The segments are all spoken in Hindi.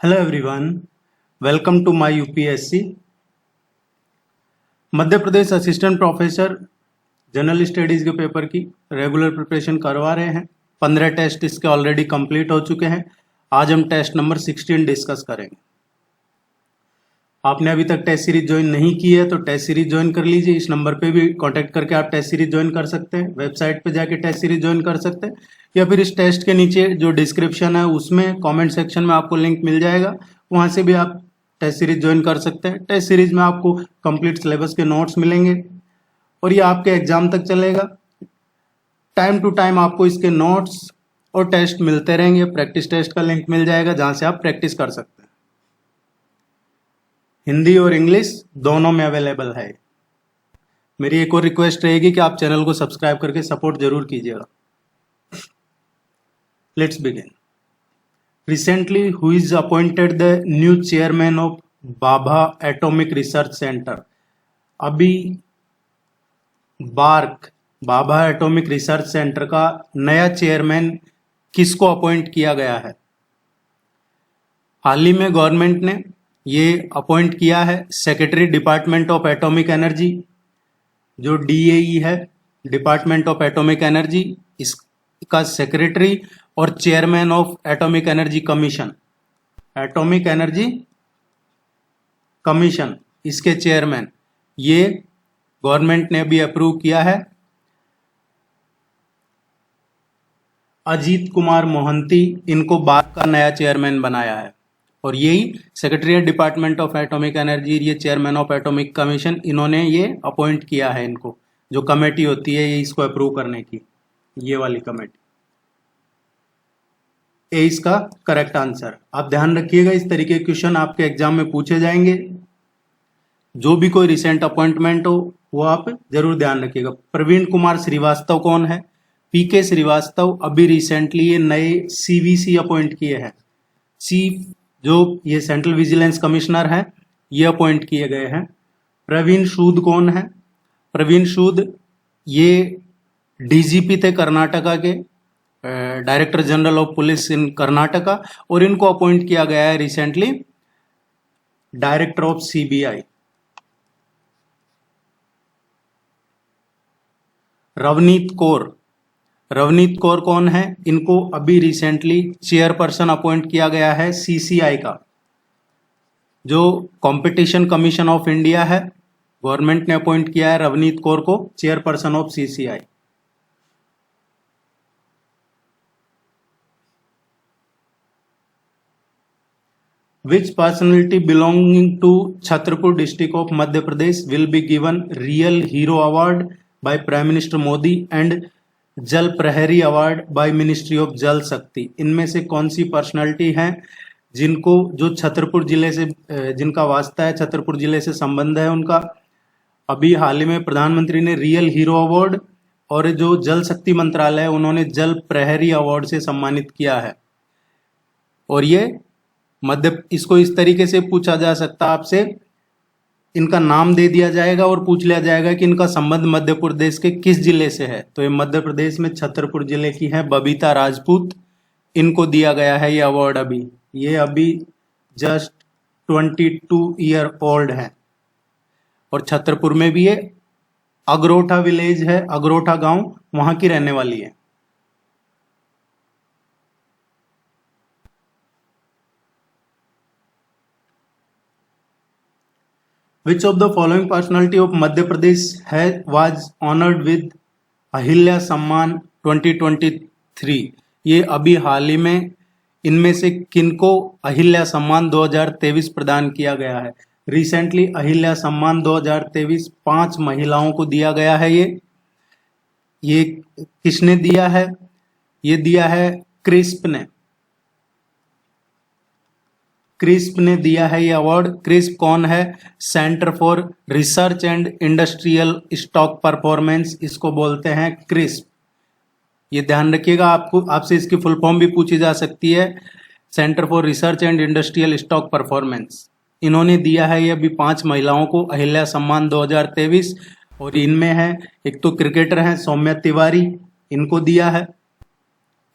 Hello everyone, welcome to my UPSC. Madhya Pradesh assistant professor general studies के पेपर की रेगुलर प्रिपरेशन करवा रहे हैं। 15 टेस्ट इसके ऑलरेडी कंप्लीट हो चुके हैं। आज हम टेस्ट नंबर 16 डिस्कस करेंगे। आपने अभी तक टेस्ट सीरीज ज्वाइन नहीं की है तो टेस्ट सीरीज ज्वाइन कर लीजिए। इस नंबर पे भी कांटेक्ट करके आप टेस्ट सीरीज ज्वाइन कर सकते हैं, वेबसाइट पे जाके टेस्ट सीरीज ज्वाइन कर सकते हैं, या फिर इस टेस्ट के नीचे जो डिस्क्रिप्शन है उसमें कमेंट सेक्शन में आपको लिंक मिल जाएगा, वहां से भी आप टेस्ट सीरीज ज्वाइन कर सकते हैं। टेस्ट सीरीज में आपको कंप्लीट सिलेबस के नोट्स मिलेंगे और ये आपके एग्जाम तक चलेगा। टाइम टू टाइम आपको इसके नोट्स और टेस्ट मिलते रहेंगे। प्रैक्टिस टेस्ट का लिंक मिल जाएगा जहां से आप प्रैक्टिस कर सकते हैं। हिंदी और इंग्लिश दोनों में अवेलेबल है। मेरी एक और रिक्वेस्ट रहेगी कि आप चैनल को सब्सक्राइब करके सपोर्ट जरूर कीजिएगा। Let's begin. Recently, who is appointed the new chairman of Bhabha Atomic Research Center? अभी भाभा एटॉमिक रिसर्च सेंटर का नया चेयरमैन किसको अपॉइंट किया गया है? हाल ही में गवर्नमेंट ने ये अपॉइंट किया है secretary department of atomic energy, जो DAE है, डिपार्टमेंट ऑफ एटॉमिक एनर्जी, इसका सेक्रेटरी और chairman of atomic energy commission, atomic energy commission, इसके चेयरमैन, ये गवर्नमेंट ने भी अप्रूव किया है। अजीत कुमार मोहंती इनको बाद का नया चेयरमैन बनाया है और यही secretary department of atomic energy, ये चेयरमैन ऑफ एटॉमिक कमीशन, इन्होंने ये अपॉइंट किया है। इनको जो कमेटी होती है ये इसको अप्रूव करने की, ये वाली कमेटी। ए इसका करेक्ट आंसर। आप ध्यान रखिएगा, इस तरीके के क्वेश्चन आपके एग्जाम में पूछे जाएंगे। जो भी कोई रिसेंट अपॉइंटमेंट हो वो आप जरूर ध्यान रखिएगा। प्रवीण कुमार श्रीवास्तव कौन है? PK श्रीवास्तव अभी रिसेंटली ये नए CVC अपॉइंट किए हैं। जो ये सेंट्रल विजिलेंस कमिश्नर हैं, ये अपॉइंट किए गए हैं। प्रवीण सूद कौन है? प्रवीण सूद ये DGP थे कर्नाटका के, डायरेक्टर जनरल ऑफ पुलिस इन कर्नाटका, और इनको अपॉइंट किया गया है recently director of CBI। Ravneet Kaur कौन है? इनको अभी रिसेंटली चेयरपर्सन अपॉइंट किया गया है CCI का, जो कंपटीशन कमीशन ऑफ इंडिया है, गवर्नमेंट ने अपॉइंट किया है रवनीत कौर को chairperson of CCI। Which personality belonging to Chhatrapur district of Madhya Pradesh will be given Real Hero Award by Prime Minister Modi and जल प्रहरी अवार्ड बाय मिनिस्ट्री ऑफ जल शक्ति? इनमें से कौन सी पर्सनालिटी हैं जिनको, जो छतरपुर जिले से जिनका वास्ता है, छतरपुर जिले से संबंध है उनका, अभी हाल ही में प्रधानमंत्री ने रियल हीरो अवार्ड और जो जल शक्ति मंत्रालय है उन्होंने जल प्रहरी अवार्ड से सम्मानित किया है। और ये इसको इस तरीके से पूछा जा सकता है आपसे, इनका नाम दे दिया जाएगा और पूछ लिया जाएगा कि इनका संबंध मध्य प्रदेश के किस जिले से है। तो ये मध्य प्रदेश में छतरपुर जिले की है बबीता राजपूत, इनको दिया गया है ये अवार्ड। ये अभी जस्ट 22 ईयर ओल्ड है और छतरपुर में भी ये अगरोठा विलेज है, अगरोठा गांव, वहां की रहने वाली है। Which of the following personality of Madhya Pradesh was honored with Ahilya सम्मान 2023? ये अभी हाल ही में इनमें से किनको अहिल्या सम्मान 2023 प्रदान किया गया है? रिसेंटली अहिल्या सम्मान 2023 5 महिलाओं को दिया गया है। ये किसने दिया है? ये दिया है क्रिस्प ने दिया है ये अवार्ड। क्रिस्प कौन है? Centre for research and industrial stock performance, इसको बोलते हैं क्रिस्प। ये ध्यान रखिएगा, आपसे इसकी फुल फॉर्म भी पूछी जा सकती है, centre for research and industrial stock performance. इन्होंने दिया है ये अभी 5 महिलाओं को अहिल्या सम्मान 2023, और इनमें है एक तो क्रिकेटर हैं सौम्या तिवारी, इनको दिया है।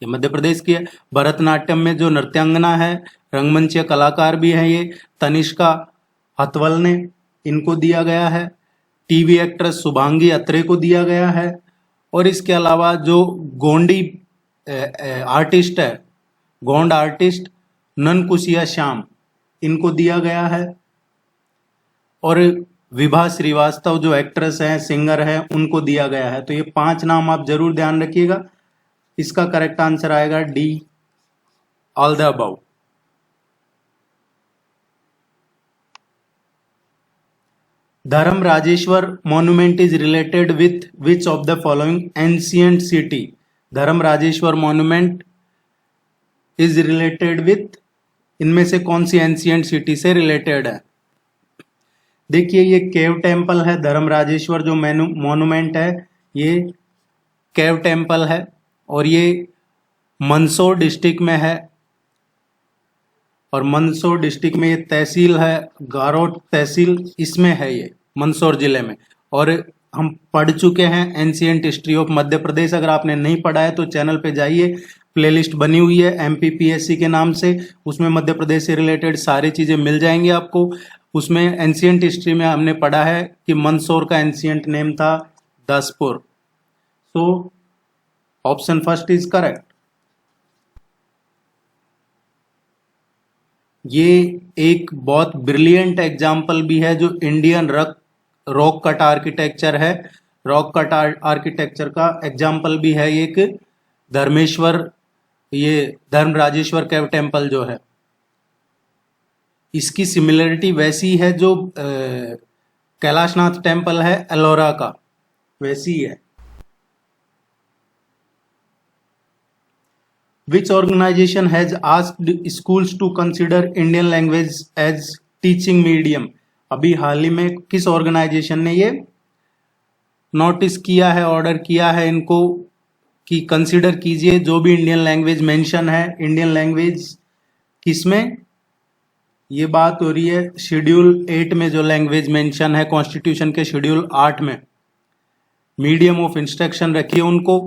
ये मध्य प्रदेश की है। भरतनाट्यम में जो नृत्यांगना है, रंगमंचीय कलाकार भी है ये तनिष्का हथवल ने, इनको दिया गया है। टीवी एक्ट्रेस शुभांगी अत्रे को दिया गया है। और इसके अलावा जो गोंडी आर्टिस्ट है, गोंड आर्टिस्ट ननकुशिया श्याम, इनको दिया गया है। और विभा श्रीवास्तव जो एक्ट्रेस हैं, सिंगर हैं, उनको दिया गया है। तो ये 5 नाम आप जरूर ध्यान रखिएगा। इसका करेक्ट आंसर आएगा D, all the above. Dharmarajeshwar monument is related with which of the following ancient city? Dharmarajeshwar monument is related with, इनमें से कौन सी एंशियंट सिटी से रिलेटेड है? देखिए ये केव टेम्पल है। धर्म राजेश्वर जो मॉन्यूमेंट है ये केव टेम्पल है और ये मंदसौर डिस्ट्रिक्ट में है। और मंदसौर डिस्ट्रिक्ट में ये तहसील है, गारोट तहसील, इसमें है ये मंदसौर जिले में। और हम पढ़ चुके हैं एंशियंट हिस्ट्री ऑफ मध्य प्रदेश। अगर आपने नहीं पढ़ा है तो चैनल पे जाइए, प्लेलिस्ट बनी हुई है MPPSC के नाम से, उसमें मध्य प्रदेश से रिलेटेड सारी चीजें मिल जाएंगी आपको। उसमें एंशियंट हिस्ट्री में हमने पढ़ा है कि मंदसौर का एंशियंट नेम था Daspur. So option first is correct. ये एक बहुत ब्रिलियंट एग्जाम्पल भी है जो इंडियन रॉक कट आर्किटेक्चर है। रॉक कट आर्किटेक्चर का एग्जाम्पल भी है एक धर्म राजेश्वर केव टेम्पल जो है। इसकी सिमिलरिटी वैसी है जो कैलाशनाथ टेम्पल है एलोरा का, वैसी है। Which organization has asked schools to consider Indian language as teaching medium? अभी हाल ही में किस ऑर्गेनाइजेशन ने ये नोटिस किया है, ऑर्डर किया है इनको कि कंसिडर कीजिए जो भी इंडियन लैंग्वेज मेंशन है, इंडियन लैंग्वेज किसमें? ये बात हो रही है शेड्यूल 8 में जो लैंग्वेज मेंशन है कॉन्स्टिट्यूशन के शेड्यूल 8 में। मीडियम ऑफ इंस्ट्रक्शन रखिए उनको।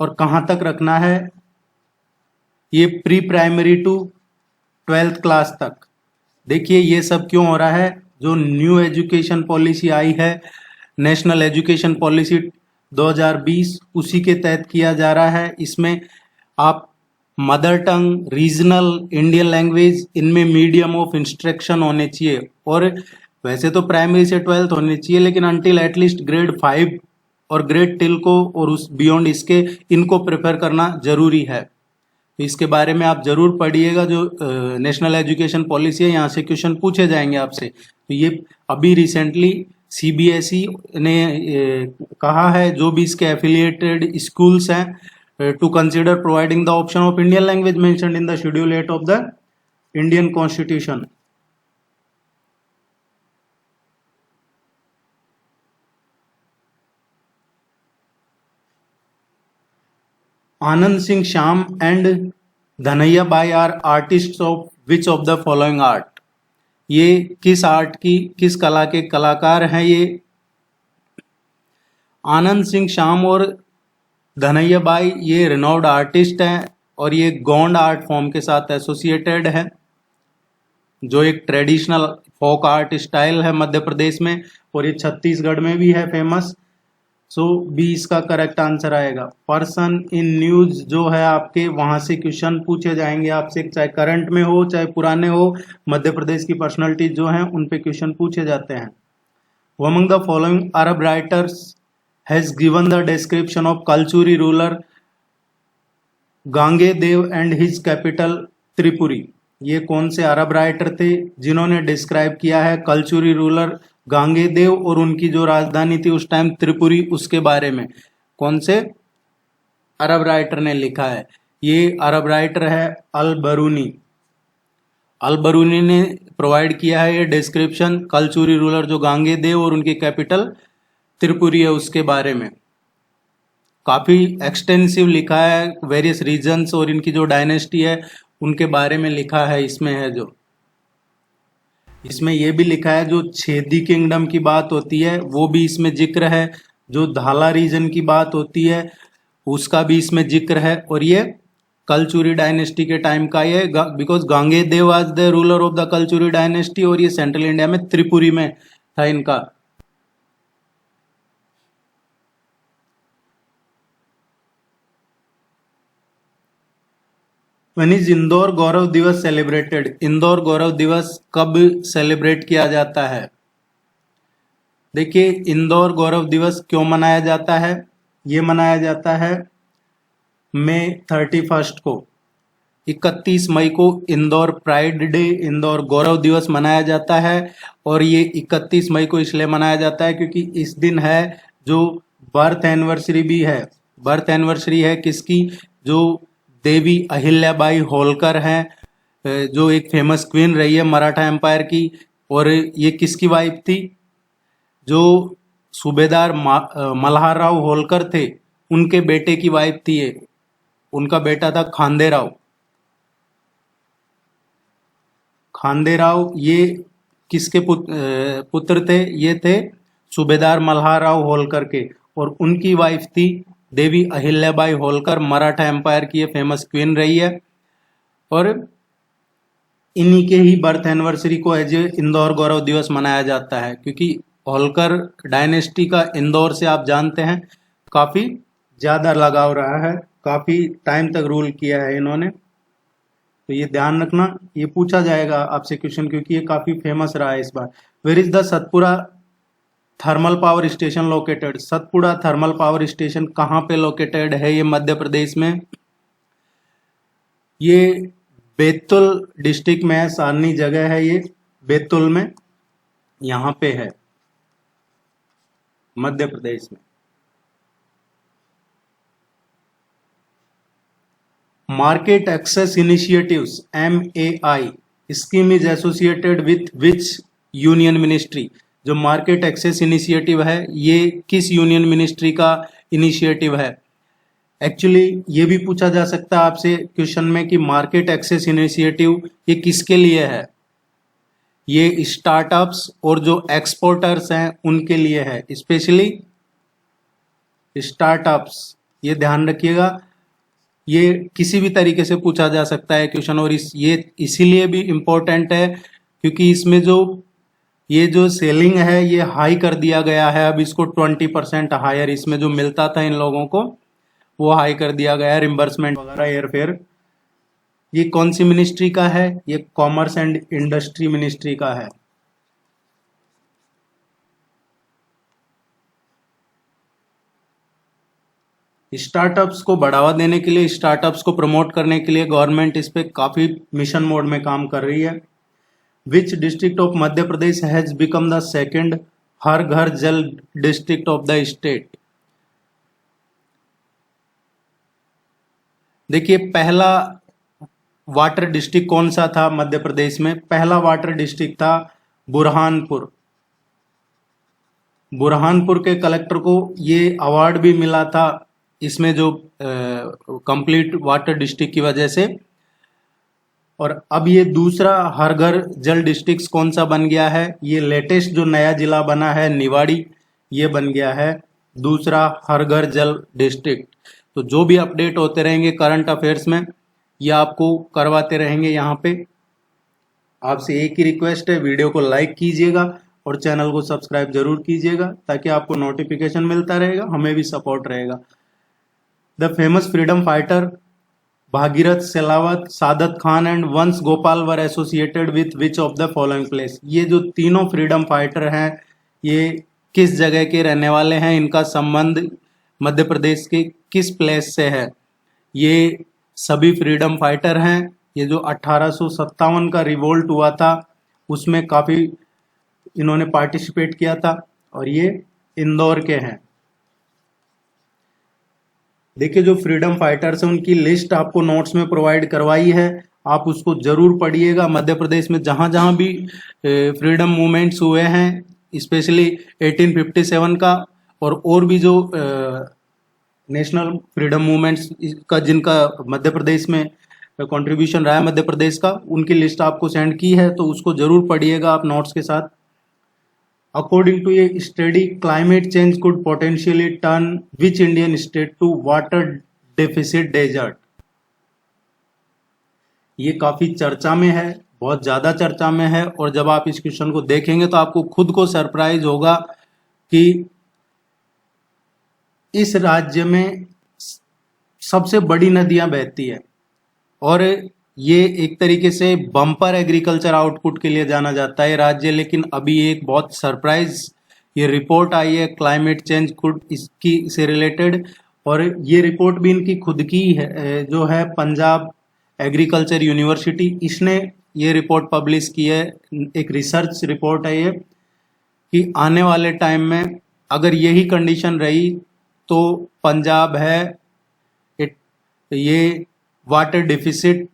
और कहाँ तक रखना है? ये pre primary to 12th class तक। देखिए ये सब क्यों हो रहा है? जो न्यू एजुकेशन पॉलिसी आई है, नेशनल एजुकेशन पॉलिसी 2020, उसी के तहत किया जा रहा है। इसमें आप mother tongue, regional, Indian language, इनमें मीडियम ऑफ इंस्ट्रक्शन होने चाहिए। और वैसे तो प्राइमरी से 12th होने चाहिए, लेकिन अंटिल एटलीस्ट ग्रेड 5 और ग्रेड 10 को और उस बियॉन्ड इसके इनको प्रेफर करना जरूरी है। तो इसके बारे में आप जरूर पढ़िएगा। जो नेशनल एजुकेशन पॉलिसी है, यहाँ से क्वेश्चन पूछे जाएंगे आपसे। तो ये अभी रिसेंटली CBSE ने कहा है जो भी इसके एफिलिएटेड स्कूल्स हैं to consider providing the option of Indian language mentioned in the schedule 8 of the Indian constitution. Anand Singh Shyam and Dhanaiya Bai are artist of which of the following art? ये किस आर्ट की, किस कला के कलाकार हैं? ये आनंद सिंह श्याम और धनैया बाई ये रिनोव्ड आर्टिस्ट हैं और ये गोंड आर्ट फॉर्म के साथ एसोसिएटेड है, जो एक ट्रेडिशनल फोक आर्ट स्टाइल है मध्य प्रदेश में, और ये छत्तीसगढ़ में भी है फेमस। सो बी इसका करेक्ट आंसर आएगा। पर्सन इन न्यूज जो है आपके, वहां से क्वेश्चन पूछे जाएंगे आपसे, चाहे करंट में हो चाहे पुराने हो। मध्य प्रदेश की पर्सनालिटीज जो हैं उन पे क्वेश्चन पूछे जाते हैं। Among the following Arab writers has given the description of Kalachuri ruler Gangeya Dev and his capital Tripuri? ये कौन से अरब राइटर थे जिन्होंने डिस्क्राइब किया है कलचुरी रूलर गांगे देव और उनकी जो राजधानी थी उस टाइम त्रिपुरी, उसके बारे में? कौन से अरब राइटर ने लिखा है? ये अरब राइटर है अल बरूनी। अल बरूनी ने प्रोवाइड किया है ये डिस्क्रिप्शन कलचुरी रूलर जो गांगे देव और उनकी कैपिटल त्रिपुरी है उसके बारे में। काफी एक्सटेंसिव लिखा है, वेरियस रीजन्स और इनकी जो डायनेस्टी है उनके बारे में लिखा है। इसमें है जो इसमें यह भी लिखा है जो छेदी किंगडम की बात होती है वो भी इसमें जिक्र है, जो धाला रीजन की बात होती है उसका भी इसमें जिक्र है। और ये कलचुरी डायनेस्टी के टाइम का ये, because Gangeyadeva was the ruler of the Kalachuri dynasty, और ये सेंट्रल इंडिया में त्रिपुरी में था इनका। When is इंदौर गौरव दिवस सेलिब्रेटेड? इंदौर गौरव दिवस कब सेलिब्रेट किया जाता है? देखिए, इंदौर गौरव दिवस क्यों मनाया जाता है? ये मनाया जाता है मई 31 को। 31 मई को इंदौर प्राइड डे, इंदौर गौरव दिवस मनाया जाता है। और ये 31 मई को इसलिए मनाया जाता है क्योंकि इस दिन है जो बर्थ एनिवर्सरी भी है। बर्थ एनिवर्सरी है किसकी? जो देवी अहिल्याबाई होलकर हैं, जो एक फेमस क्वीन रही है मराठा एम्पायर की। और ये किसकी वाइफ थी? जो सूबेदार मल्हारराव होलकर थे, उनके बेटे की वाइफ थी ये। उनका बेटा था खांदेराव। खांदेराव ये किसके पुत्र थे? ये थे सूबेदार मल्हारराव होलकर के। और उनकी वाइफ थी देवी अहिल्याबाई होलकर, मराठा एम्पायर की ये फेमस क्वीन रही है। और इन्हीं के ही बर्थ एनिवर्सरी को एज इंदौर गौरव दिवस मनाया जाता है, क्योंकि होलकर डायनेस्टी का इंदौर से आप जानते हैं काफी ज्यादा लगाव रहा है, काफी टाइम तक रूल किया है इन्होंने। तो ये ध्यान रखना, ये पूछा जाएगा आपसे क्वेश्चन, क्योंकि ये काफी फेमस रहा है इस बार। Where is the Satpura thermal power station located? Satpura thermal power station कहाँ पे लोकेटेड है? ये मध्य प्रदेश में, ये बैतूल डिस्ट्रिक्ट में है, सारनी जगह है ये, बैतूल में यहाँ पे है, मध्य प्रदेश में। Market access initiatives MAI scheme is associated with which union ministry? जो मार्केट एक्सेस इनिशिएटिव है ये किस यूनियन मिनिस्ट्री का इनिशिएटिव है? एक्चुअली ये भी पूछा जा सकता है आपसे क्वेश्चन में कि मार्केट एक्सेस इनिशिएटिव ये किसके लिए है? ये स्टार्टअप्स और जो एक्सपोर्टर्स हैं उनके लिए है, स्पेशली स्टार्टअप्स। ये ध्यान रखिएगा, ये किसी भी तरीके से पूछा जा सकता है क्वेश्चन। और ये इसीलिए भी इम्पोर्टेंट है क्योंकि इसमें ये जो सेलिंग है ये हाई कर दिया गया है। अब इसको 20% हायर इसमें जो मिलता था इन लोगों को वो हाई कर दिया गया है, रिम्बर्समेंट वगैरह, एयरफेयर। ये कौन सी मिनिस्ट्री का है? ये कॉमर्स एंड इंडस्ट्री मिनिस्ट्री का है। स्टार्टअप्स को बढ़ावा देने के लिए, स्टार्टअप्स को प्रमोट करने के लिए गवर्नमेंट इस पे काफी मिशन मोड में काम कर रही है। Which district of Madhya Pradesh has become the second Har Ghar Jal district of the state? देखिए, पहला वाटर डिस्ट्रिक्ट कौन सा था मध्य प्रदेश में? पहला वाटर डिस्ट्रिक्ट था बुरहानपुर। बुरहानपुर के कलेक्टर को ये अवार्ड भी मिला था इसमें जो कंप्लीट वाटर डिस्ट्रिक्ट की वजह से। और अब ये दूसरा हर घर जल डिस्ट्रिक्ट कौन सा बन गया है? ये लेटेस्ट जो नया जिला बना है निवाड़ी, ये बन गया है दूसरा हर घर जल डिस्ट्रिक्ट। तो जो भी अपडेट होते रहेंगे करंट अफेयर्स में ये आपको करवाते रहेंगे यहाँ पे। आपसे एक ही रिक्वेस्ट है, वीडियो को लाइक कीजिएगा और चैनल को सब्सक्राइब जरूर कीजिएगा ताकि आपको नोटिफिकेशन मिलता रहेगा, हमें भी सपोर्ट रहेगा। The famous freedom fighter Bhagirath Silawat, Saadat Khan and Vansh Gopal were associated with which of the following place? ये जो तीनों फ्रीडम फाइटर हैं ये किस जगह के रहने वाले हैं? इनका संबंध मध्य प्रदेश के किस प्लेस से है? ये सभी फ्रीडम फाइटर हैं। ये जो 1857 का रिवोल्ट हुआ था उसमें काफी इन्होंने पार्टिसिपेट किया था और ये इंदौर के हैं। देखिए, जो फ्रीडम फाइटर्स हैं उनकी लिस्ट आपको नोट्स में प्रोवाइड करवाई है, आप उसको जरूर पढ़िएगा। मध्य प्रदेश में जहां जहां भी फ्रीडम मूवमेंट्स हुए हैं, स्पेशली 1857 का और भी जो नेशनल फ्रीडम मूवमेंट्स का जिनका मध्य प्रदेश में कंट्रीब्यूशन रहा है मध्य प्रदेश का, उनकी लिस्ट आपको सेंड की है, तो उसको जरूर पढ़िएगा आप नोट्स के साथ। According to a study, climate change could potentially turn which Indian state to water deficit desert? ये काफी चर्चा में है, बहुत ज्यादा चर्चा में है, और जब आप इस क्वेश्चन को देखेंगे तो आपको खुद को सरप्राइज होगा कि इस राज्य में सबसे बड़ी नदियां बहती है और ये एक तरीके से बम्पर एग्रीकल्चर आउटपुट के लिए जाना जाता है राज्य। लेकिन अभी एक बहुत सरप्राइज ये रिपोर्ट आई है क्लाइमेट चेंज खुद इसकी से रिलेटेड, और ये रिपोर्ट भी इनकी खुद की है, जो है पंजाब एग्रीकल्चर यूनिवर्सिटी, इसने ये रिपोर्ट पब्लिश की है। एक रिसर्च रिपोर्ट है ये कि आने वाले टाइम में अगर यही कंडीशन रही तो पंजाब है ये वाटर डिफिसिट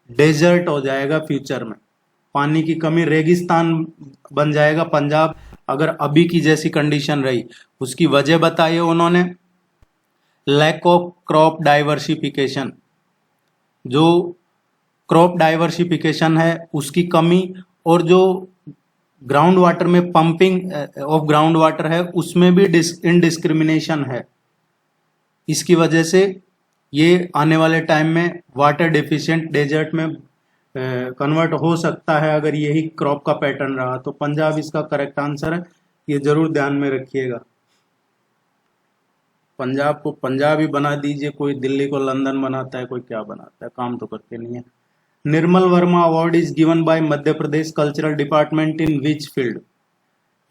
डेजर्ट हो जाएगा, फ्यूचर में पानी की कमी, रेगिस्तान बन जाएगा पंजाब अगर अभी की जैसी कंडीशन रही। उसकी वजह बताई है उन्होंने, लैक ऑफ क्रॉप डाइवर्सिफिकेशन, जो क्रॉप डाइवर्सिफिकेशन है उसकी कमी, और जो ग्राउंड वाटर में पंपिंग ऑफ ग्राउंड वाटर है उसमें भी इनडिस्क्रिमिनेशन है। इसकी वजह से ये आने वाले टाइम में वाटर डेफिशिएंट डेजर्ट में कन्वर्ट हो सकता है अगर यही क्रॉप का पैटर्न रहा। तो पंजाब इसका करेक्ट आंसर है, ये जरूर ध्यान में रखिएगा। पंजाब को पंजाब ही बना दीजिए, कोई दिल्ली को लंदन बनाता है, कोई क्या बनाता है, काम तो करते नहीं है। Nirmal Verma award is given by Madhya Pradesh cultural department in which field?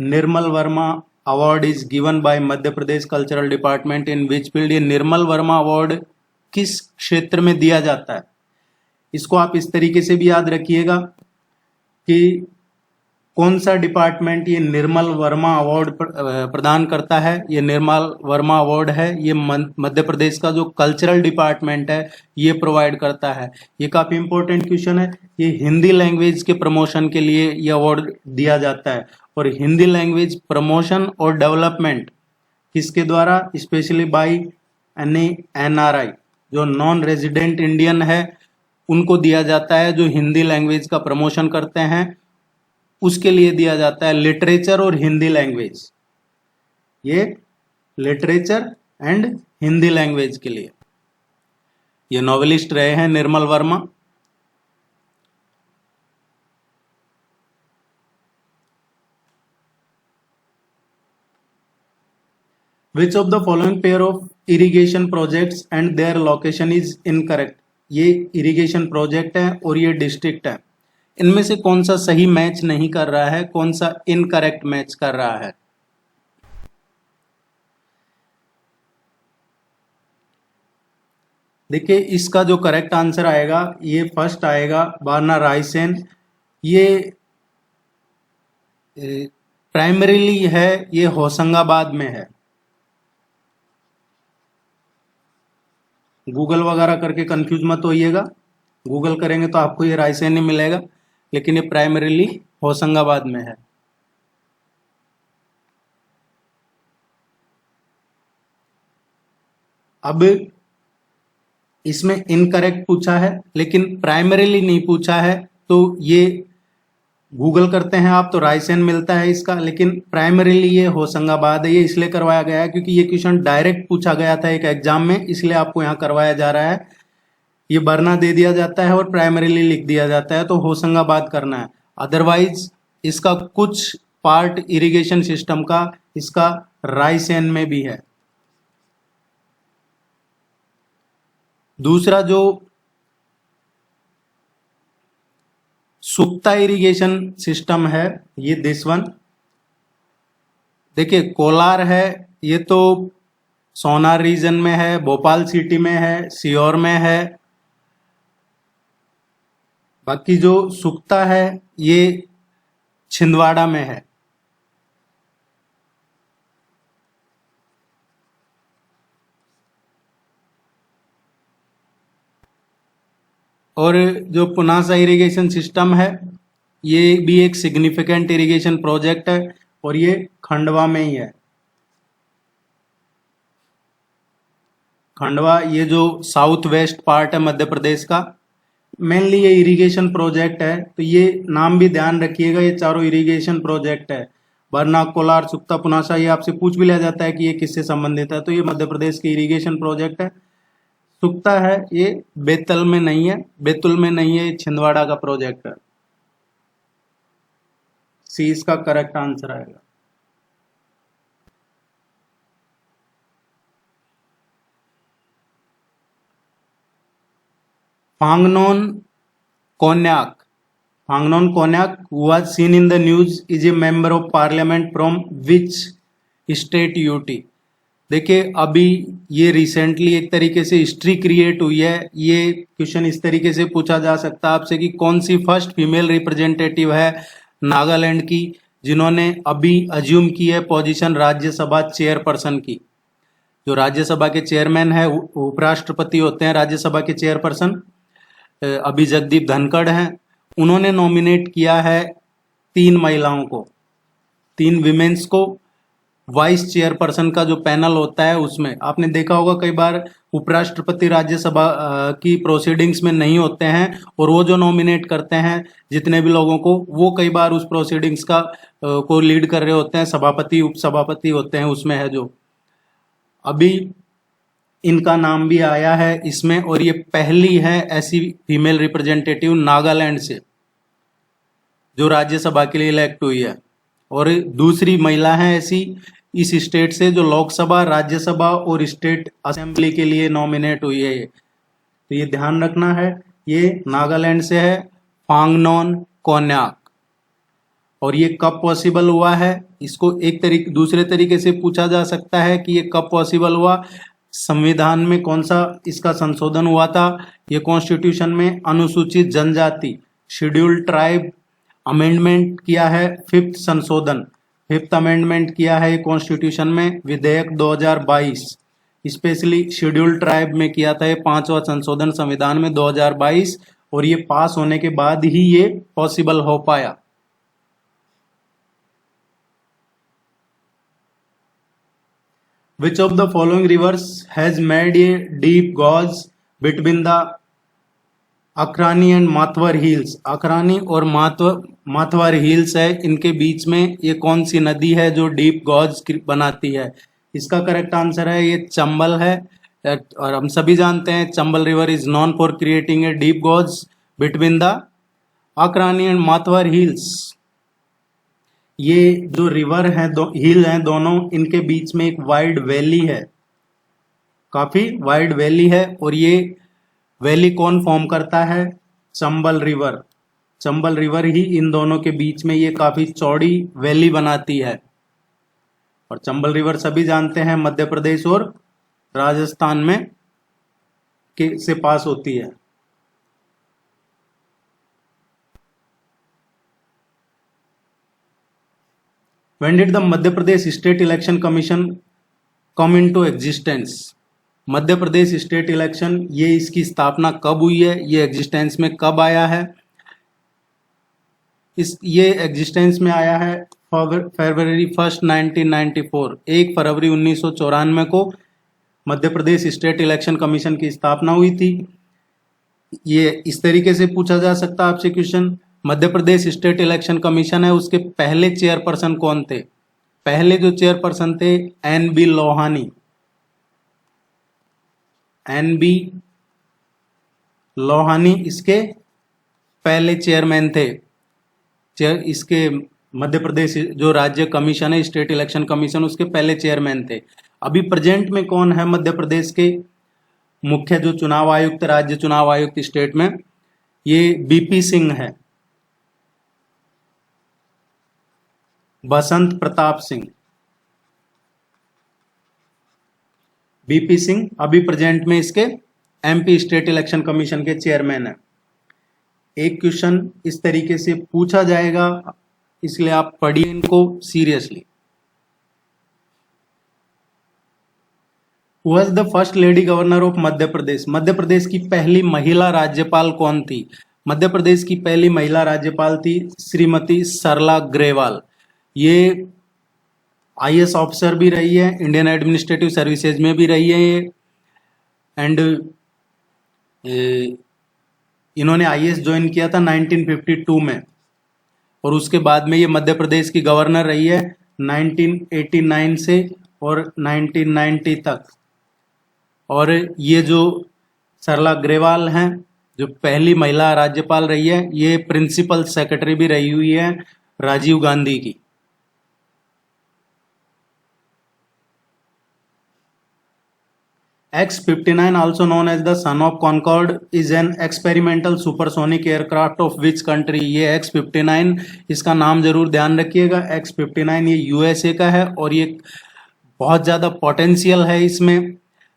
Nirmal Verma award is given by Madhya Pradesh cultural department in which field? ये निर्मल वर्मा अवार्ड किस क्षेत्र में दिया जाता है? इसको आप इस तरीके से भी याद रखिएगा कि कौन सा डिपार्टमेंट ये निर्मल वर्मा अवार्ड प्रदान करता है। ये निर्मल वर्मा अवार्ड है ये मध्य प्रदेश का जो कल्चरल डिपार्टमेंट है ये प्रोवाइड करता है। ये काफी इंपॉर्टेंट क्वेश्चन है। ये हिंदी लैंग्वेज के प्रमोशन के लिए ये अवार्ड दिया जाता है, और हिंदी लैंग्वेज प्रमोशन और डेवलपमेंट किसके द्वारा? स्पेशली बाई NRI, जो नॉन रेजिडेंट इंडियन है उनको दिया जाता है, जो हिंदी लैंग्वेज का प्रमोशन करते हैं उसके लिए दिया जाता है। लिटरेचर और हिंदी लैंग्वेज, ये लिटरेचर एंड हिंदी लैंग्वेज के लिए। ये नॉवेलिस्ट रहे हैं Nirmal Verma. Which of the following pair of irrigation projects and their location is incorrect? ये इरिगेशन प्रोजेक्ट है और ये डिस्ट्रिक्ट है, इनमें से कौन सा सही मैच नहीं कर रहा है, कौन सा इनकरेक्ट मैच कर रहा है? देखिए इसका जो करेक्ट आंसर आएगा ये फर्स्ट आएगा बारना रायसेन। ये प्राइमरीली है, ये होशंगाबाद में है। गूगल वगैरह करके कंफ्यूज मत होइएगा, गूगल करेंगे तो आपको ये रायसेन ही मिलेगा, लेकिन ये प्राइमरीली होशंगाबाद में है। अब इसमें इनकरेक्ट पूछा है लेकिन प्राइमरीली नहीं पूछा है, तो ये गूगल करते हैं आप तो रायसेन मिलता है इसका, लेकिन प्राइमरीली ये होशंगाबाद है। ये इसलिए करवाया गया है क्योंकि ये क्वेश्चन डायरेक्ट पूछा गया था एक एग्जाम में, इसलिए आपको यहाँ करवाया जा रहा है। ये बरना दे दिया जाता है और प्राइमरीली लिख दिया जाता है, तो होशंगाबाद करना है। अदरवाइज इसका कुछ पार्ट इरिगेशन सिस्टम का इसका रायसेन में भी है। दूसरा जो सुक्ता इरिगेशन सिस्टम है ये दिस वन, देखिए कोलार है, ये तो सोनार रीजन में है, भोपाल सिटी में है, सीहोर में है। बाकी जो सुक्ता है ये छिंदवाड़ा में है। और जो पुनासा इरिगेशन सिस्टम है ये भी एक सिग्निफिकेंट इरिगेशन प्रोजेक्ट है और ये खंडवा में ही है। खंडवा ये जो साउथ वेस्ट पार्ट है मध्य प्रदेश का, मेनली ये इरिगेशन प्रोजेक्ट है, तो ये नाम भी ध्यान रखिएगा, ये चारों इरिगेशन प्रोजेक्ट है। बरना, कोलार, सुक्ता, पुनासा, ये आपसे पूछ भी लिया जाता है कि ये किससे संबंधित है, तो ये मध्य प्रदेश के इरिगेशन प्रोजेक्ट है। सुक्ता है ये बैतूल में नहीं है, बैतूल में नहीं है, ये छिंदवाड़ा का प्रोजेक्ट है। सी इसका करेक्ट आंसर आएगा। Phangnon Konyak, Phangnon Konyak was seen in the news is a member of parliament from which state UT। देखिए अभी ये रिसेंटली एक तरीके से हिस्ट्री क्रिएट हुई है। ये क्वेश्चन इस तरीके से पूछा जा सकता है आपसे कि कौन सी फर्स्ट फीमेल रिप्रेजेंटेटिव है नागालैंड की जिन्होंने अभी अज्यूम की है पोजीशन राज्यसभा चेयरपर्सन की। जो राज्यसभा के चेयरमैन है, उपराष्ट्रपति होते हैं राज्यसभा के चेयरपर्सन, अभी जगदीप धनखड़ हैं। उन्होंने नॉमिनेट किया है 3 महिलाओं को, 3 विमेन्स को वाइस चेयरपर्सन का जो पैनल होता है उसमें। आपने देखा होगा कई बार उपराष्ट्रपति राज्यसभा की प्रोसीडिंग्स में नहीं होते हैं और वो जो नॉमिनेट करते हैं जितने भी लोगों को, वो कई बार उस प्रोसीडिंग्स का को लीड कर रहे होते हैं, सभापति उपसभापति होते हैं उसमें है जो। अभी इनका नाम भी आया है इसमें और ये पहली है ऐसी फीमेल रिप्रेजेंटेटिव नागालैंड से जो राज्यसभा के लिए इलेक्ट हुई है, और दूसरी महिला है ऐसी इस स्टेट से जो लोकसभा, राज्यसभा और स्टेट असेंबली के लिए नॉमिनेट हुई है। तो ये ध्यान रखना है, ये नागालैंड से है, फांगनोन कोन्याक। और ये कब पॉसिबल हुआ है, इसको दूसरे तरीके से पूछा जा सकता है कि ये कब पॉसिबल हुआ। संविधान में कौन सा इसका संशोधन हुआ था, ये कॉन्स्टिट्यूशन में अनुसूचित जनजाति शेड्यूल्ड ट्राइब अमेंडमेंट किया है, 5th संशोधन, 5th अमेंडमेंट किया है कॉन्स्टिट्यूशन में, विधेयक 2022 स्पेशली शेड्यूल्ड ट्राइब में किया था ये 5वां संशोधन संविधान में 2022, और ये पास होने के बाद ही ये पॉसिबल हो पाया। Which of the following rivers has made a deep gorge between the Akhrani and Mathwar hills? Akhrani और माथवर हिल्स है, इनके बीच में ये कौन सी नदी है जो डीप गॉज बनाती है? इसका करेक्ट आंसर है ये चंबल है। और हम सभी जानते हैं Chambal river is known for creating a deep gorge between the Akhrani and Mathwar hills. ये जो रिवर है, हिल हैं दोनों, इनके बीच में एक वाइड वैली है, काफी वाइड वैली है, और ये वैली कौन फॉर्म करता है? चंबल रिवर। चंबल रिवर ही इन दोनों के बीच में ये काफी चौड़ी वैली बनाती है। और चंबल रिवर सभी जानते हैं मध्य प्रदेश और राजस्थान में से पास होती है। When did the Madhya Pradesh state election commission come into existence? Madhya Pradesh state election, ये इसकी स्थापना कब हुई है, ये एग्जिस्टेंस में कब आया है? ये एग्जिस्टेंस में आया है फरवरी 1 1994, 1 फरवरी 1994 को Madhya Pradesh state election commission की स्थापना हुई थी। ये इस तरीके से पूछा जा सकता है आपसे question, Madhya Pradesh state election commission है, उसके पहले चेयरपर्सन कौन थे? पहले जो चेयरपर्सन थे NB लोहानी। NB लोहानी इसके पहले चेयरमैन थे। इसके मध्य प्रदेश जो राज्य कमीशन है, स्टेट इलेक्शन कमीशन, उसके पहले चेयरमैन थे। अभी प्रेजेंट में कौन है मध्य प्रदेश के मुख्य जो चुनाव आयुक्त, राज्य चुनाव आयुक्त स्टेट में? ये BP सिंह है, बसंत प्रताप सिंह। BP सिंह अभी प्रेजेंट में इसके MP स्टेट इलेक्शन कमीशन के चेयरमैन है। एक क्वेश्चन इस तरीके से पूछा जाएगा, इसलिए आप पढ़िए इनको seriously. Who was the first lady governor of Madhya Pradesh? Madhya Pradesh की पहली महिला राज्यपाल कौन थी? मध्य प्रदेश की पहली महिला राज्यपाल थी श्रीमती सरला ग्रेवाल। ये IAS ऑफिसर भी रही है, इंडियन एडमिनिस्ट्रेटिव सर्विसेज में भी रही है ये, एंड इन्होंने IAS ज्वाइन किया था 1952 में, और उसके बाद में ये मध्य प्रदेश की गवर्नर रही है 1989 से और 1990 तक। और ये जो सरला ग्रेवाल हैं, जो पहली महिला राज्यपाल रही है, ये प्रिंसिपल सेक्रेटरी भी रही हुई है राजीव गांधी की। X-59, also known as the son of Concorde, is an experimental supersonic aircraft of which country? ये X-59, इसका नाम जरूर ध्यान रखिएगा। X-59 ये USA का है और ये बहुत ज़्यादा पोटेंशियल है इसमें,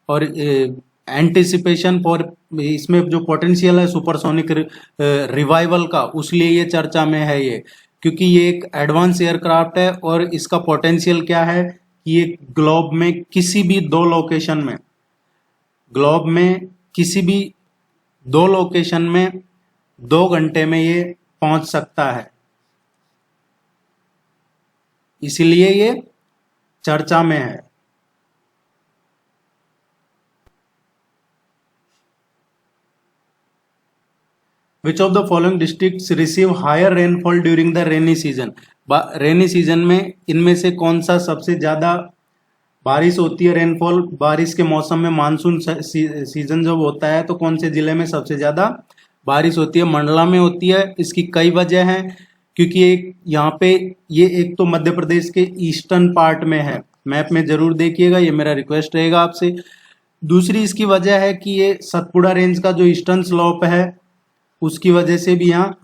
और एंटिसिपेशन फॉर, इसमें जो पोटेंशियल है सुपरसोनिक रिवाइवल का, उसलिए ये चर्चा में है ये, क्योंकि ये एक एडवांस एयरक्राफ्ट है और इसका पोटेंशियल क्या है कि ये ग्लोब में किसी भी दो लोकेशन में, ग्लोब में किसी भी दो लोकेशन में 2 घंटे में ये पहुंच सकता है, इसलिए ये चर्चा में है। Which of the following districts receive higher rainfall during the rainy season? Rainy season में इनमें से कौन सा सबसे ज्यादा बारिश होती है? रेनफॉल बारिश के मौसम में, मानसून सीजन जब होता है तो कौन से जिले में सबसे ज्यादा बारिश होती है? मंडला में होती है। इसकी कई वजह हैं, क्योंकि एक यहाँ पे ये एक तो मध्य प्रदेश के ईस्टर्न पार्ट में है, मैप में जरूर देखिएगा, ये मेरा रिक्वेस्ट रहेगा आपसे। दूसरी इसकी वजह है कि ये सतपुड़ा रेंज का जो ईस्टर्न स्लोप है, उसकी वजह से भी यहाँ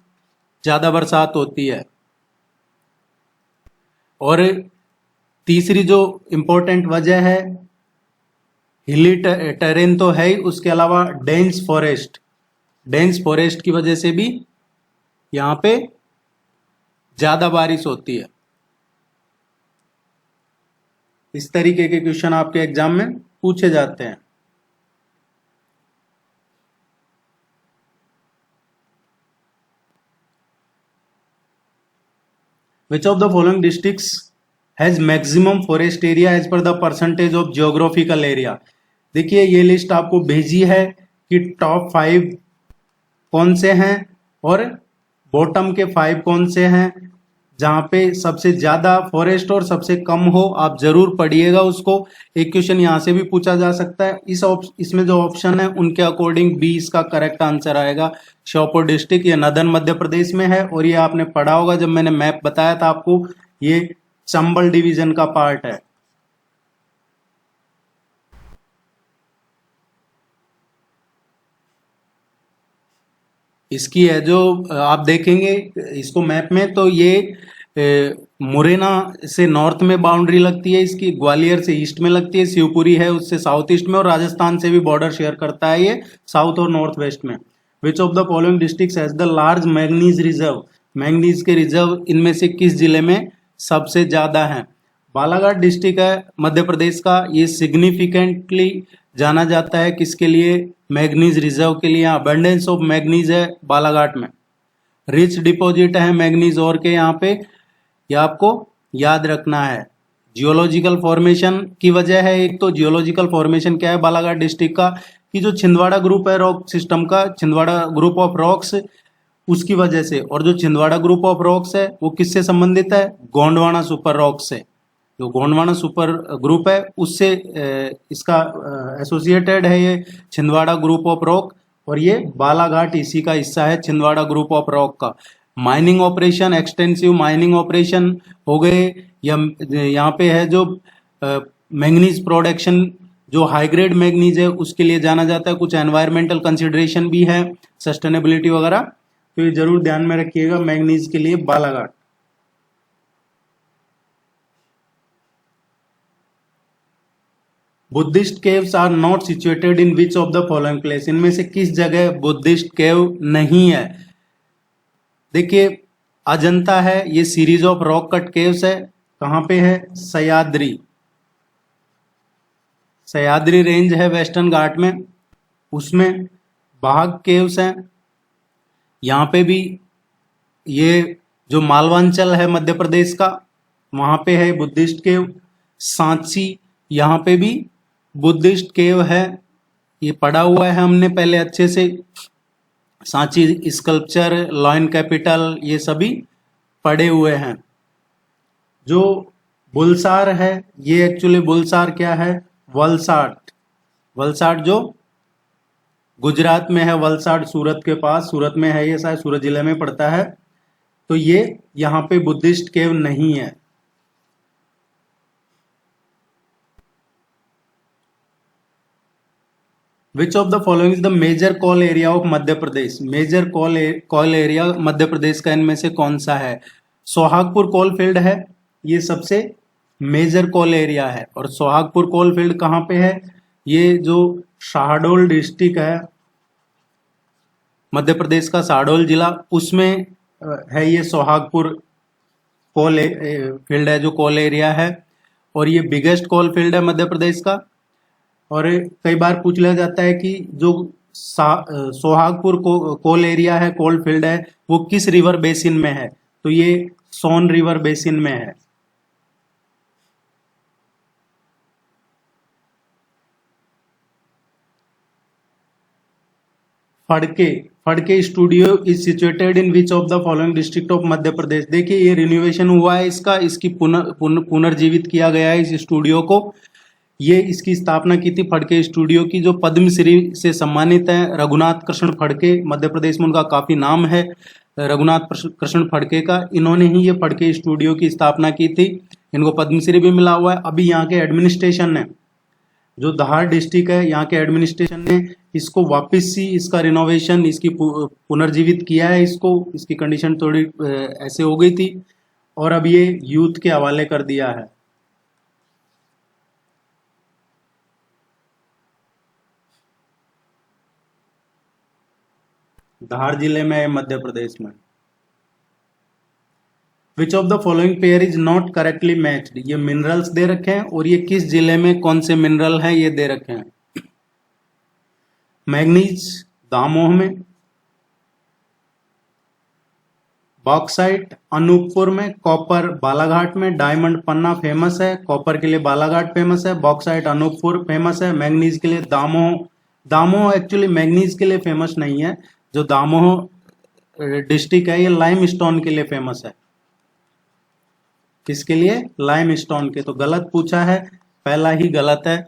ज्यादा बरसात होती है। और तीसरी जो इम्पोर्टेंट वजह है, हिली टेरेन तो है ही, उसके अलावा डेंस फॉरेस्ट की वजह से भी यहाँ पे ज्यादा बारिश होती है। इस तरीके के क्वेश्चन आपके एग्जाम में पूछे जाते हैं। Which of the following districts has maximum forest area as per the percentage of geographical area? देखिए ये लिस्ट आपको भेजी है कि टॉप 5 कौन से हैं और बॉटम के 5 कौन से हैं, जहां पे सबसे ज्यादा फॉरेस्ट और सबसे कम हो। आप जरूर पढ़िएगा उसको। एक क्वेश्चन यहां से भी पूछा जा सकता है। इसमें जो ऑप्शन है उनके अकॉर्डिंग बी इसका करेक्ट आंसर आएगा। श्योपुर डिस्ट्रिक्ट ये नदन मध्य प्रदेश में है, और ये आपने पढ़ा होगा जब मैंने मैप बताया था आपको, ये चंबल डिवीजन का पार्ट है। इसकी है जो आप देखेंगे इसको मैप में, तो ये मुरैना से नॉर्थ में बाउंड्री लगती है इसकी, ग्वालियर से ईस्ट में लगती है, शिवपुरी है उससे साउथ ईस्ट में, और राजस्थान से भी बॉर्डर शेयर करता है ये साउथ और नॉर्थ वेस्ट में। विच of the following districts has the large manganese reserve? Manganese के रिजर्व इनमें से किस जिले में सबसे ज्यादा है? बालाघाट डिस्ट्रिक्ट है मध्य प्रदेश का, ये सिग्निफिकेंटली जाना जाता है किसके लिए? मैग्नीज रिजर्व के लिए। अबंडेंस ऑफ मैग्नीज है बालाघाट में, रिच डिपॉजिट है मैग्नीज और के यहाँ पे, ये आपको याद रखना है। जियोलॉजिकल फॉर्मेशन की वजह है, एक तो जियोलॉजिकल फॉर्मेशन क्या है बालाघाट डिस्ट्रिक्ट का, कि जो छिंदवाड़ा ग्रुप है रॉक सिस्टम का, छिंदवाड़ा ग्रुप ऑफ रॉक्स, उसकी वजह से। और जो छिंदवाड़ा ग्रुप ऑफ रॉक्स है वो किससे संबंधित है? गोंडवाना सुपर रॉक से। जो गोंडवाना सुपर ग्रुप है उससे इसका एसोसिएटेड है ये छिंदवाड़ा ग्रुप ऑफ रॉक, और ये बालाघाट इसी का हिस्सा है छिंदवाड़ा ग्रुप ऑफ रॉक का। Mining operation, extensive mining operation हो गए, या यहाँ पे है जो मैंगनीज प्रोडक्शन, जो हाई ग्रेड मैंगनीज है उसके लिए जाना जाता है। कुछ एनवायरमेंटल कंसिडरेशन भी है, सस्टेनेबिलिटी वगैरह, तो ये जरूर ध्यान में रखिएगा मैंगनीज के लिए Balaghat. Buddhist caves are not situated in which of the following place? इनमें से किस जगह बुद्धिस्ट केव नहीं है? देखिए अजंता है, ये series of rock cut caves है। कहां पे है? सह्याद्री, सह्याद्री रेंज है वेस्टर्न घाट में, उसमें बाघ केव्स हैं। यहाँ पे भी ये जो मालवांचल है मध्य प्रदेश का, वहां पे है बुद्धिस्ट केव। सांची, यहाँ पे भी बुद्धिस्ट केव है, ये पढ़ा हुआ है हमने पहले अच्छे से। सांची स्कल्पचर, लॉयन कैपिटल, ये सभी पढ़े हुए हैं। जो बुलसार है, ये एक्चुअली बुलसार क्या है, वलसाड। वलसाड जो गुजरात में है, वलसाड सूरत के पास, सूरत में है, ये शायद सूरत जिले में पड़ता है। तो ये यहाँ पे बुद्धिस्ट केव नहीं है। Which of the following is the major coal area of Madhya Pradesh? Major coal area Madhya Pradesh का इनमें से कौन सा है? सोहागपुर कोल फील्ड है, ये सबसे मेजर कोल एरिया है। और सोहागपुर कोल फील्ड कहाँ पे है? ये जो शहडोल डिस्ट्रिक्ट है, मध्य प्रदेश का शहडोल जिला, उसमें है ये सोहागपुर कोल फील्ड है, जो कोल एरिया है। और ये बिगेस्ट कोल फील्ड है मध्य प्रदेश का। और कई बार पूछ लिया जाता है कि जो सोहागपुर कोल एरिया है, कोल फील्ड है, वो किस रिवर बेसिन में है? तो ये सोन रिवर बेसिन में है। Phadke studio is situated in which of the following district of Madhya Pradesh? देखिए ये रिनोवेशन हुआ है इसकी पुनर्जीवित किया गया है इस स्टूडियो को। ये इसकी स्थापना की थी फड़के स्टूडियो की, जो पद्मश्री से सम्मानित है, रघुनाथ कृष्ण फड़के। मध्य प्रदेश में उनका काफी नाम है, रघुनाथ कृष्ण फड़के का। इन्होंने ही ये फड़के स्टूडियो की स्थापना की थी, इनको पद्मश्री भी मिला हुआ है। अभी यहाँ के एडमिनिस्ट्रेशन ने, जो धार डिस्ट्रिक्ट है, यहाँ के एडमिनिस्ट्रेशन ने इसको वापस से इसका रिनोवेशन, इसकी पुनर्जीवित किया है इसको। इसकी कंडीशन थोड़ी ऐसे हो गई थी और अब ये यूथ के हवाले कर दिया है। धार जिले में है, मध्य प्रदेश में। विच of the following pair is not correctly matched? ये मिनरल्स दे रखे हैं और ये किस जिले में कौन से मिनरल हैं ये दे रखे हैं। मैग्नीज दामोह में, बॉक्साइट अनूपपुर में, कॉपर बालाघाट में, डायमंड पन्ना फेमस है, कॉपर के लिए बालाघाट फेमस है, बॉक्साइट अनूपपुर फेमस है, मैग्नीज के लिए दामोह। दामोह एक्चुअली मैग्नीज के लिए फेमस नहीं है, जो दामोह डिस्ट्रिक्ट है ये लाइम स्टोन के लिए फेमस है। किसके लिए? लाइम स्टोन के। तो गलत पूछा है, पहला ही गलत है।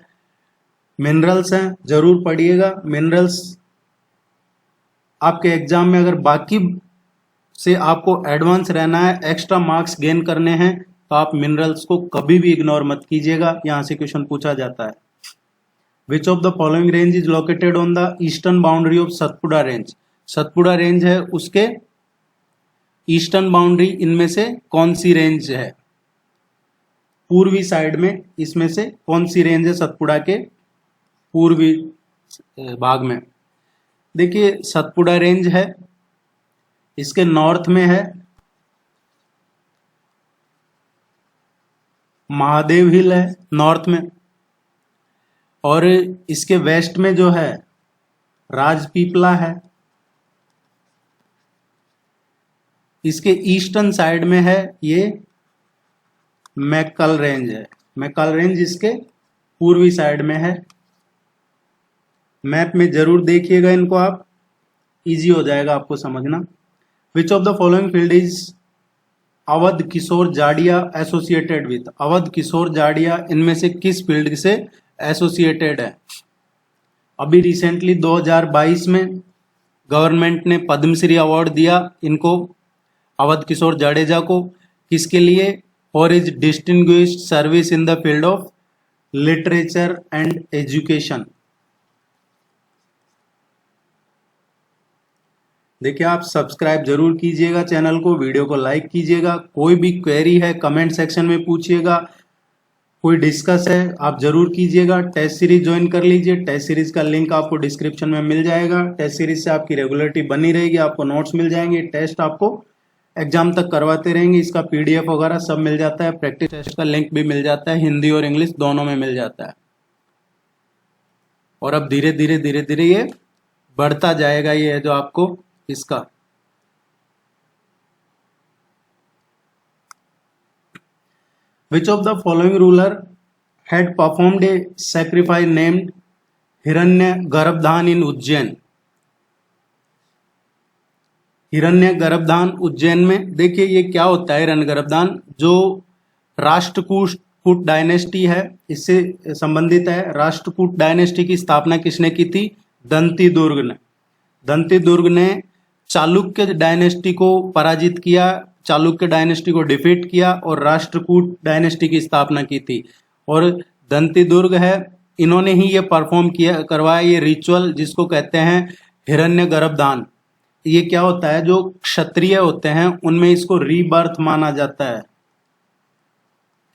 मिनरल्स हैं, जरूर पढ़िएगा। मिनरल्स आपके एग्जाम में अगर बाकी से आपको एडवांस रहना है, एक्स्ट्रा मार्क्स गेन करने हैं, तो आप मिनरल्स को कभी भी इग्नोर मत कीजिएगा, यहां से क्वेश्चन पूछा जाता है। Which of the following range is located on the eastern boundary of Satpura range? Satpura range है, उसके ईस्टर्न बाउंड्री इनमें से कौन सी रेंज है? पूर्वी साइड में इसमें से कौन सी रेंज है सतपुड़ा के पूर्वी भाग में? देखिए सतपुड़ा रेंज है, इसके नॉर्थ में है महादेव हिल है नॉर्थ में, और इसके वेस्ट में जो है राजपीपला है। इसके ईस्टर्न साइड में है ये मैकल रेंज है। मैकल रेंज इसके पूर्वी साइड में है। मैप में जरूर देखिएगा इनको आप, इजी हो जाएगा आपको समझना। Which of the following field is Awadh Kishore Jadiya associated with? Awadh Kishore Jadiya इनमें से किस फील्ड से एसोसिएटेड है? अभी रिसेंटली 2022 में गवर्नमेंट ने पद्मश्री अवार्ड दिया इनको, अवध किशोर जाडेजा को। किसके लिए? For his distinguished service in the field of literature and education. देखिए आप सब्सक्राइब जरूर कीजिएगा चैनल को, वीडियो को लाइक कीजिएगा। कोई भी क्वेरी है कमेंट सेक्शन में पूछिएगा, कोई डिस्कस है आप जरूर कीजिएगा। टेस्ट सीरीज ज्वाइन कर लीजिए, टेस्ट सीरीज का लिंक आपको डिस्क्रिप्शन में मिल जाएगा। टेस्ट सीरीज से आपकी रेगुलरिटी बनी रहेगी, आपको नोट्स मिल जाएंगे, टेस्ट आपको एग्जाम तक करवाते रहेंगे। इसका पीडीएफ वगैरह सब मिल जाता है, प्रैक्टिस टेस्ट का लिंक भी मिल जाता है, हिंदी और इंग्लिश दोनों में मिल जाता है। और अब धीरे धीरे ये बढ़ता जाएगा, ये है जो आपको इसका। Which of the following ruler had performed a sacrifice named हिरण्य गर्भधान in उज्जैन? हिरण्य गर्भधान उज्जैन में, देखिए ये क्या होता है हिरण्य गर्भधान? जो राष्ट्रकूट डायनेस्टी है, इससे संबंधित है। राष्ट्रकूट डायनेस्टी की स्थापना किसने की थी? दंती दुर्ग ने। दंती दुर्ग ने चालुक्य डायनेस्टी को पराजित किया, चालुक्य डायनेस्टी को डिफीट किया और राष्ट्रकूट डायनेस्टी की स्थापना की थी। और दंती दुर्ग है, इन्होंने ही ये परफॉर्म किया, करवाया ये रिचुअल जिसको कहते हैं हिरण्य गर्भदान। ये क्या होता है, जो क्षत्रिय होते हैं उनमें इसको रीबर्थ माना जाता है।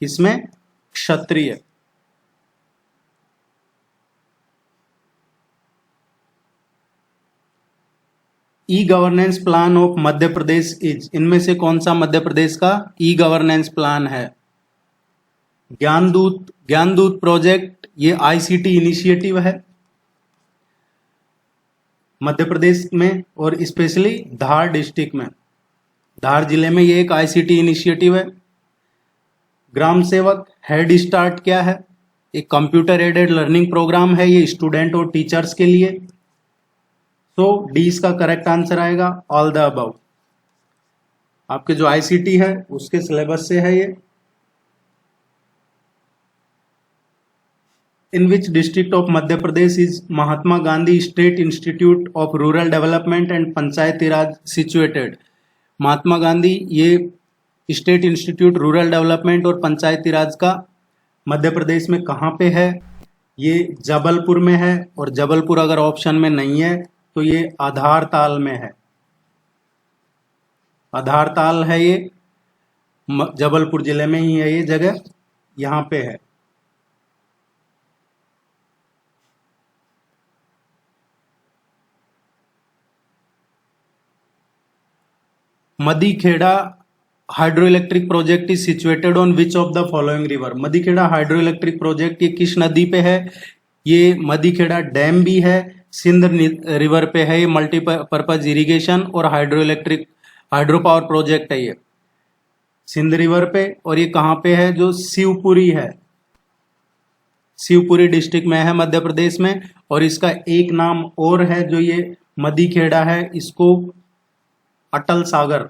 किसमें? क्षत्रिय। E governance plan of Madhya Pradesh is, इनमें से कौन सा मध्य प्रदेश का ई गवर्नेंस प्लान है? ज्ञानदूत। ज्ञानदूत प्रोजेक्ट ये आईसीटी इनिशिएटिव है मध्य प्रदेश में और स्पेशली धार डिस्ट्रिक्ट में, धार जिले में ये एक आईसीटी इनिशिएटिव है। ग्राम सेवक हेड स्टार्ट क्या है? एक कंप्यूटर एडेड लर्निंग प्रोग्राम है, ये स्टूडेंट और टीचर्स के लिए। तो डी इसका करेक्ट आंसर आएगा, ऑल द अबव। आपके जो आईसीटी है उसके सिलेबस से है ये। In which district of Madhya Pradesh is Mahatma Gandhi state institute of rural development and panchayati raj situated? Mahatma Gandhi ये स्टेट इंस्टीट्यूट रूरल डेवलपमेंट और पंचायती राज का मध्य प्रदेश में कहाँ पे है? ये जबलपुर में है, और जबलपुर अगर ऑप्शन में नहीं है तो ये आधारताल में है। आधारताल है ये, जबलपुर जिले में ही है ये जगह, यहाँ पे है। Madikheda hydro electric project is situated on which of the following river? Madikheda hydro electric project ये किस नदी पे है? ये मदीखेड़ा डैम भी है, सिंध रिवर पे है, ये मल्टीपर्पज इरिगेशन और हाइड्रो पावर प्रोजेक्ट है ये सिंध रिवर पे। और ये कहाँ पे है? जो शिवपुरी है, शिवपुरी डिस्ट्रिक्ट में है मध्य प्रदेश में। और इसका एक नाम और है, जो ये मदीखेड़ा है, इसको अटल सागर,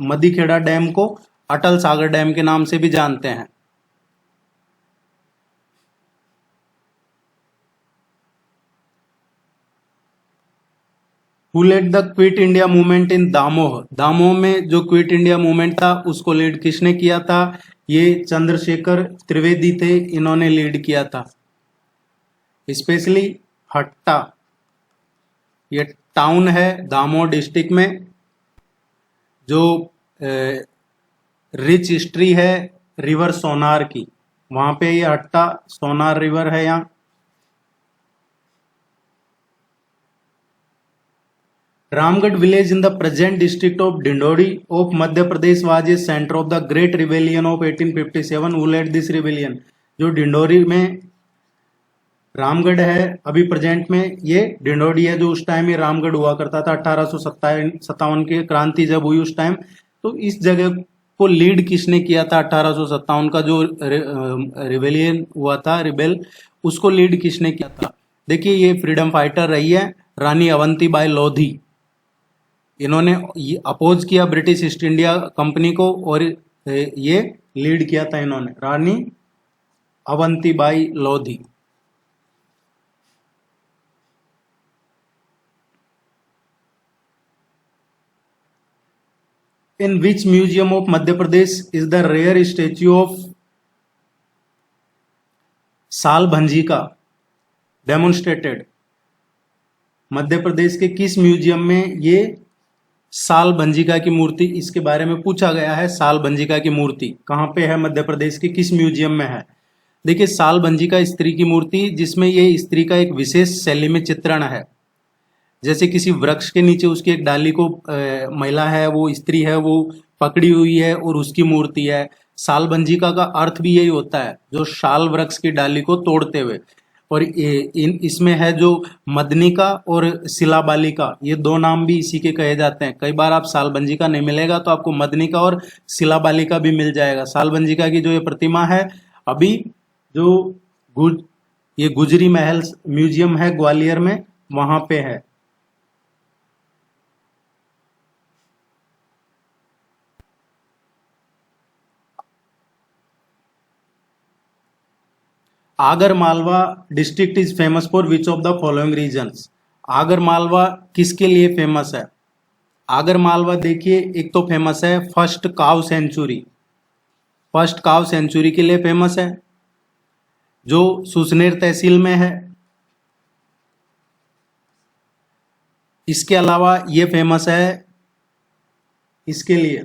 मदीखेड़ा डैम को अटल सागर डैम के नाम से भी जानते हैं। Who led the quit India movement in Damoh? Damoh में जो क्विट इंडिया मूवमेंट था उसको लीड किसने किया था? ये चंद्रशेखर त्रिवेदी थे, इन्होंने लीड किया था। स्पेशली हट्टा, ये टाउन है दामोह डिस्ट्रिक्ट में, जो रिच हिस्ट्री है रिवर सोनार की, वहां पे ये हट्टा सोनार रिवर है। यहाँ Ramgarh village in the present district of Dindori of Madhya Pradesh was a centre of the great rebellion of 1857। Who led this rebellion? जो डिंडोरी में रामगढ़ है अभी प्रेजेंट में, ये डिंडोरी है, जो उस टाइम ये रामगढ़ हुआ करता था 1857 की क्रांति जब हुई उस टाइम। तो इस जगह को लीड किसने किया था? 1857 का जो रिबेलियन हुआ था, रिबेल, उसको लीड किसने किया था? देखिए ये फ्रीडम फाइटर रही है रानी अवंतीबाई लोधी, इन्होंने अपोज किया ब्रिटिश ईस्ट इंडिया कंपनी को और ये लीड किया था इन्होंने, रानी Avantibai Lodhi. In which museum of Madhya Pradesh is the rare statue of साल भंजिका डेमोन्स्ट्रेटेड? मध्य प्रदेश के किस म्यूजियम में ये साल भंजिका की मूर्ति, इसके बारे में पूछा गया है। साल भंजिका की मूर्ति कहाँ पे है? मध्य प्रदेश के किस म्यूजियम में है? देखिए साल भंजिका स्त्री की मूर्ति, जिसमें ये स्त्री का एक विशेष शैली में चित्रण है, जैसे किसी वृक्ष के नीचे उसकी एक डाली को महिला है, वो स्त्री है, वो पकड़ी हुई है और उसकी मूर्ति है। साल भंजिका का अर्थ भी यही होता है, जो शाल वृक्ष की डाली को तोड़ते हुए। और इसमें है जो मदनिका और शिलाबालिका, ये दो नाम भी इसी के कहे जाते हैं। कई बार आप साल भंजिका नहीं मिलेगा तो आपको मदनिका और शिलाबालिका भी मिल जाएगा। साल भंजिका की जो ये प्रतिमा है अभी जो ये गुजरी महल म्यूजियम है ग्वालियर में, वहां पे है। Agar Malwa district is famous for which of the following reasons. Agar Malwa किसके लिए फेमस है? आगर मालवा देखिए, एक तो फेमस है फर्स्ट काव सेंचुरी, फर्स्ट काव सेंचुरी के लिए फेमस है जो सुसनेर तहसील में है। इसके अलावा ये फेमस है इसके लिए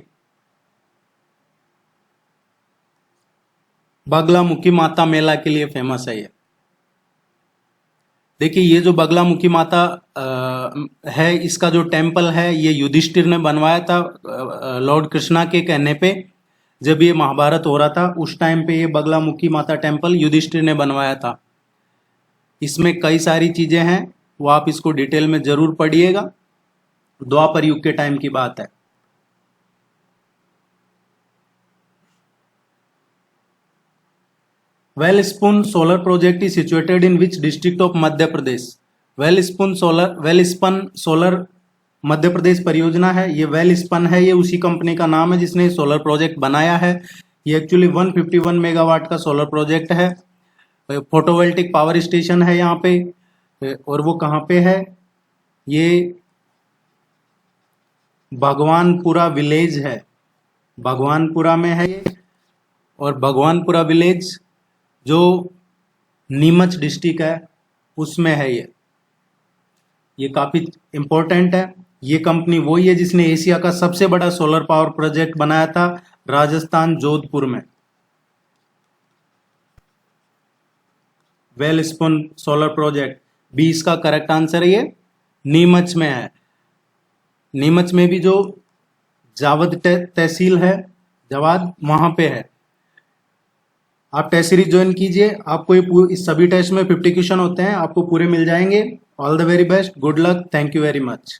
बगलामुखी माता मेला के लिए फेमस है ये। देखिए ये जो बगलामुखी माता है, इसका जो टेम्पल है ये युधिष्ठिर ने बनवाया था लॉर्ड कृष्णा के कहने पे। जब ये महाभारत हो रहा था उस टाइम पे ये बगलामुखी माता टेम्पल युधिष्ठिर ने बनवाया था। इसमें कई सारी चीजें हैं, वो आप इसको डिटेल में जरूर पढ़िएगा। द्वापर युग के टाइम की बात है। Welspun solar project is situated in which district of Madhya Pradesh. Welspun solar Madhya Pradesh परियोजना है। ये वेलस्पन है, ये उसी कंपनी का नाम है जिसने सोलर प्रोजेक्ट बनाया है। ये एक्चुअली 151 मेगावाट का सोलर प्रोजेक्ट है। फोटोवोल्टिक पावर स्टेशन है यहाँ पे। और वो कहाँ पे है? ये भगवानपुरा विलेज है, भगवानपुरा में है ये। और भगवानपुरा विलेज जो नीमच डिस्ट्रिक्ट है उसमें है ये काफी इंपॉर्टेंट है। ये कंपनी वही है जिसने एशिया का सबसे बड़ा सोलर पावर प्रोजेक्ट बनाया था राजस्थान जोधपुर में। वेलस्पून सोलर प्रोजेक्ट बी इसका करेक्ट आंसर है। ये नीमच में है। नीमच में भी जो जावद तहसील है, जवाद, वहां पे है। आप टेस्ट सीरीज ज्वाइन कीजिए। आपको ये इस सभी टेस्ट में 50 क्वेश्चन होते हैं, आपको पूरे मिल जाएंगे। All the very best, good luck, thank you very much.